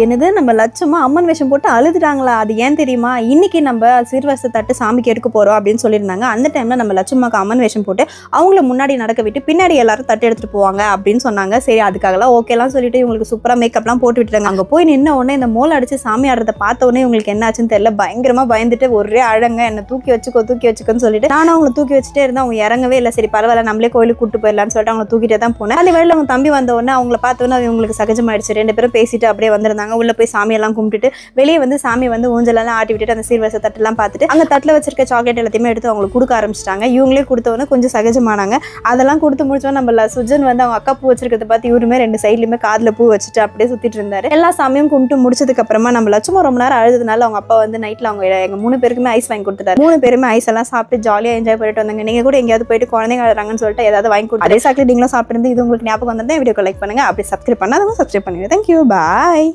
என்னது நம்ம லட்சமா அம்மன் வேஷம் போட்டு அழுதுட்டாங்களா? அது ஏன் தெரியுமா? இன்னைக்கு நம்ம சீர்வரிசை தட்டு சாமிக்கு எடுக்க போறோம் அப்படின்னு சொல்லியிருந்தாங்க. அந்த டைம்ல நம்ம லட்சமாக்கு அம்மன் வேஷம் போட்டு அவங்கள முன்னாடி நடக்க விட்டு பின்னாடி எல்லாரும் தட்டு எடுத்துட்டு போவாங்க அப்படின்னு சொன்னாங்க. சரி, அதுக்காகலாம் ஓகேலாம் சொல்லிட்டு இவங்களுக்கு சூப்பரா மேக்கப்லாம் போட்டு விட்டுட்டாங்க. அங்க போய் நின்ன உடனே இந்த மோள அடிச்சு சாமி ஆடுறத பார்த்த உடனே இவங்களுக்கு என்ன ஆச்சுன்னு தெரியல. பயங்கரமா பயந்துட்டு ஒரே அழங்க, என்ன தூக்கி வச்சுக்கோன்னு சொல்லிட்டு நானும் அவங்களை தூக்கி வச்சுட்டே இருந்தேன். அவங்க இறங்கவே இல்லை. சரி பரவாயில்ல, நம்மளே கோயிலுக்கு கூட்டு போயிடலான்னு சொல்லிட்டு அவங்க தூக்கிட்டே தான் போனேன். அந்த வேலையில அவங்க தம்பி வந்த உடனே அவங்கள பார்த்தோன்னே இவங்களுக்கு சகஜமாயிடுச்சு. 2 பேரும் பேசிட்டு அப்படியே வந்திருந்தாங்க. உள்ள போய் சாமியெல்லாம் கும்பிட்டுட்டு வெளியே வந்து சாமி வந்து ஊஞ்சலெல்லாம் ஆட்டி விட்டுட்டு அந்த சீர்வரிசை தட்டெல்லாம் பார்த்துட்டு அங்கே தட்டில் வச்சிருக்க சாக்லேட் எல்லாத்தையுமே எடுத்து அவங்களுக்கு கொடுக்க ஆரம்பிச்சிட்டாங்க. இவங்களே கொடுத்தவொன்னே கொஞ்சம் சகஜமானாங்க. அதெல்லாம் கொடுத்து முடிச்சோம். நம்ம சுஜன் வந்து அவங்க அக்கா பூ வச்சிருக்கிறத பார்த்து இவருமே 2 சைட்லையுமே காதில் பூ வச்சுட்டு அப்படியே சுற்றிட்டு இருந்தாரு. எல்லா சாமியும் கும்பிட்டு முடிச்சதுக்கு அப்புறமா நம்ம லட்சுமா ரொம்ப நேரம் அழுதுனால அவங்க அப்பா வந்து நைட்டில் அவங்க எங்கள் 3 பேருக்குமே ஐஸ் வாங்கி கொடுத்துட்டாரு. 3 பேருமே ஐஸ் எல்லாம் சாப்பிட்டு ஜாலியாக என்ஜாய் பண்ணிட்டு வந்தாங்க. நீங்கள் கூட எங்கேயாவது போயிட்டு குழந்தைங்க அழுறாங்கன்னு சொல்லிட்டு ஏதாவது வாங்கி கொடுத்து அதே சாக்லேட் நீங்களும் சாப்பிட்டு இது உங்களுக்கு ஞாபகம் வந்தா வீடியோக்கு லைக் பண்ணுங்க. அப்படி சப்ஸ்கிரைப் பண்ணாதவங்க சப்ஸ்கிரைப் பண்ணுங்க. தேங்க்யூ, பாய்.